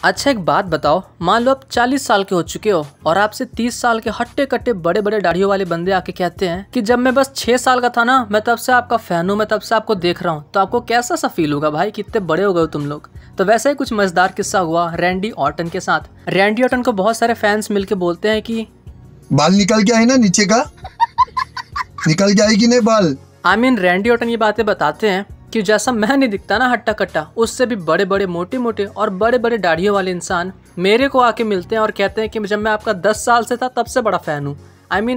अच्छा एक बात बताओ, मान लो आप 40 साल के हो चुके हो और आपसे 30 साल के हट्टे कट्टे बड़े बड़े दाढ़ियों वाले बंदे आके कहते हैं कि जब मैं बस 6 साल का था ना, मैं तब से आपका फैन हूँ, मैं तब से आपको देख रहा हूँ। तो आपको कैसा सा फील होगा भाई, कितने बड़े हो गए हो तुम लोग। तो वैसे ही कुछ मजेदार किस्सा हुआ रैंडी ऑर्टन के साथ। रैंडी ऑर्टन को बहुत सारे फैंस मिलके बोलते हैं कि बाल निकल गया है ना नीचे का, निकल जाएगी नहीं बाल। रैंडी ऑर्टन ये बातें बताते हैं कि जैसा मैं नहीं दिखता ना हट्टा कट्टा, उससे भी बड़े बड़े मोटे मोटे और बड़े बड़े दाढ़ियों वाले इंसान मेरे को आके मिलते हैं और कहते हैं कि जब मैं आपका 10 साल से था तब से बड़ा फैन हूँ।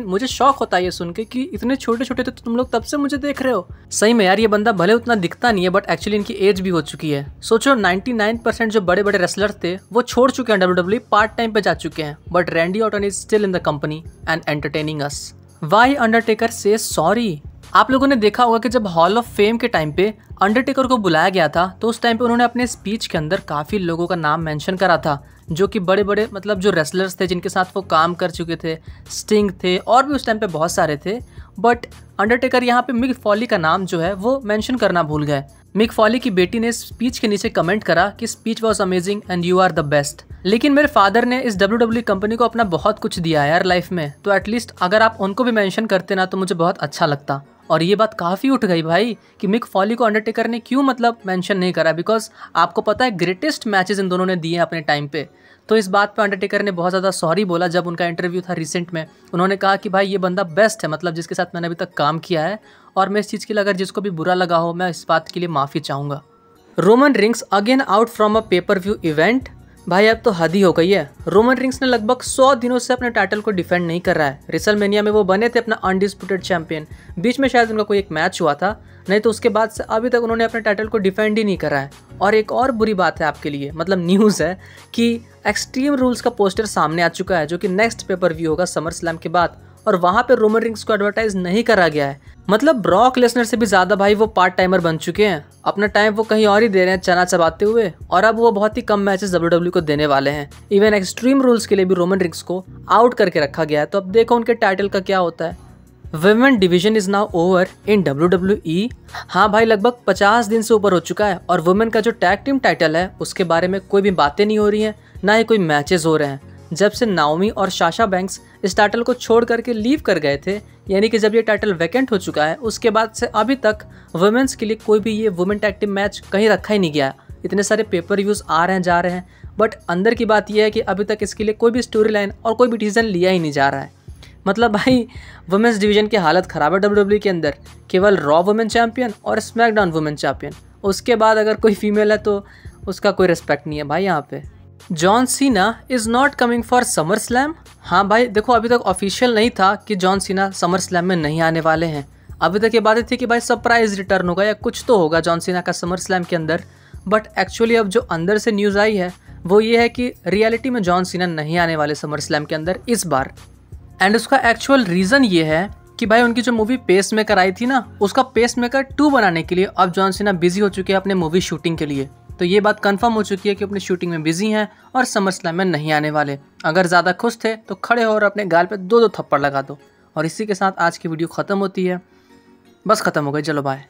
मुझे शौक होता है ये सुन के कि इतने छोटे छोटे तो तुम लोग तब से मुझे देख रहे हो। सही में यार, ये बंदा भले उतना दिखता नहीं है बट एक्चुअली इनकी एज भी हो चुकी है। सोचो 99% जो बड़े बड़े रेसलर थे वो छोड़ चुके हैं WWE, पार्ट टाइम पे जा चुके हैं, but Randy Orton is still in the company and entertaining us. Why Undertaker से सॉरी। आप लोगों ने देखा होगा कि जब हॉल ऑफ फेम के टाइम पे अंडरटेकर को बुलाया गया था तो उस टाइम पे उन्होंने अपने स्पीच के अंदर काफ़ी लोगों का नाम मेंशन करा था जो कि बड़े बड़े जो रेसलर्स थे जिनके साथ वो काम कर चुके थे। स्टिंग थे और भी उस टाइम पे बहुत सारे थे, बट अंडरटेकर यहाँ पे मिक फॉली का नाम जो है वो मेंशन करना भूल गए। मिक फॉली की बेटी ने स्पीच के नीचे कमेंट करा कि speech was amazing and you are the best. लेकिन मेरे फादर ने इस WWE कंपनी को अपना बहुत कुछ दिया है यार लाइफ में, तो एटलीस्ट अगर आप उनको भी मेंशन करते ना तो मुझे बहुत अच्छा लगता। और ये बात काफ़ी उठ गई भाई कि मिक फॉली को अंडरटेकर ने क्यों मेंशन नहीं करा, बिकॉज आपको पता है ग्रेटेस्ट मैचेस इन दोनों ने दिए अपने टाइम पे। तो इस बात पे अंडरटेकर ने बहुत ज़्यादा सॉरी बोला जब उनका इंटरव्यू था रिसेंट में। उन्होंने कहा कि भाई ये बंदा बेस्ट है, जिसके साथ मैंने अभी तक काम किया है, और मैं इस चीज़ के लिए अगर जिसको भी बुरा लगा हो मैं इस बात के लिए माफ़ी चाहूँगा। Roman rings again out from a pay per view event. भाई अब तो हद ही हो गई है। रोमन रिंग्स ने लगभग 100 दिनों से अपने टाइटल को डिफेंड नहीं कर रहा है। रेसलमेनिया में वो बने थे अपना अनडिस्प्यूटेड चैंपियन, बीच में शायद उनका कोई एक मैच हुआ था, नहीं तो उसके बाद से अभी तक उन्होंने अपने टाइटल को डिफेंड ही नहीं करा है। और एक और बुरी बात है आपके लिए, न्यूज़ है कि एक्सट्रीम रूल्स का पोस्टर सामने आ चुका है जो कि नेक्स्ट पेपर व्यू होगा समर स्लैम के बाद, और वहाँ पे रोमन रिंग्स को एडवर्टाइज नहीं करा गया है। ब्रॉक लेसनर से भी ज़्यादा भाई वो पार्ट टाइमर बन चुके हैं, अपना टाइम वो कहीं और ही दे रहे हैं चना चबाते हुए, और अब वो बहुत ही कम मैचेस WWE को देने वाले हैं। इवन एक्सट्रीम रूल्स के लिए भी रोमन रिंग्स को आउट करके रखा गया है, तो अब देखो उनके टाइटल का क्या होता है। Women division is now over in WWE। हाँ भाई, लगभग 50 दिन से ऊपर हो चुका है और वुमेन का जो टैग टीम टाइटल है उसके बारे में कोई भी बातें नहीं हो रही हैं, ना ही कोई मैचेस हो रहे हैं। जब से नाओमी और साशा बैंक्स इस टाइटल को छोड़ करके लीव कर गए थे, यानी कि जब ये टाइटल वैकेंट हो चुका है, उसके बाद से अभी तक वुमेन्स के लिए कोई भी ये वुमेन टैग टीम मैच कहीं रखा ही नहीं गया। इतने सारे पेपर व्यूज आ रहे हैं जा रहे हैं, बट अंदर की बात यह है कि अभी तक इसके लिए कोई भी स्टोरी लाइन और कोई भी डिसीजन लिया ही नहीं जा रहा है। भाई वुमेन्स डिवीजन की हालत ख़राब है WWE के अंदर। केवल रॉ वुमेन चैंपियन और स्मैकडाउन वुमेन चैंपियन, उसके बाद अगर कोई फीमेल है तो उसका कोई रिस्पेक्ट नहीं है भाई यहाँ पे। John Cena is not coming for summer slam. हाँ भाई देखो, अभी तक ऑफिशियल नहीं था कि जॉन सीना समर स्लैम में नहीं आने वाले हैं। अभी तक ये बातें थी कि भाई सरप्राइज रिटर्न होगा या कुछ तो होगा जॉन सीना का समर स्लैम के अंदर, बट एक्चुअली अब जो अंदर से न्यूज़ आई है वो ये है कि रियलिटी में जॉन सीना नहीं आने वाले समर स्लैम के अंदर इस बार। एंड उसका एक्चुअल रीज़न ये है कि भाई उनकी जो मूवी पेस मेकर आई थी ना, उसका पेस मेकर 2 बनाने के लिए अब जॉन सीना बिजी हो चुके हैं अपने मूवी शूटिंग के लिए। तो ये बात कंफर्म हो चुकी है कि अपनी शूटिंग में बिजी हैं और समर स्लैम में नहीं आने वाले। अगर ज़्यादा खुश थे तो खड़े हो और अपने गाल पे 2-2 थप्पड़ लगा दो। और इसी के साथ आज की वीडियो ख़त्म होती है। बस ख़त्म हो गई, चलो बाय।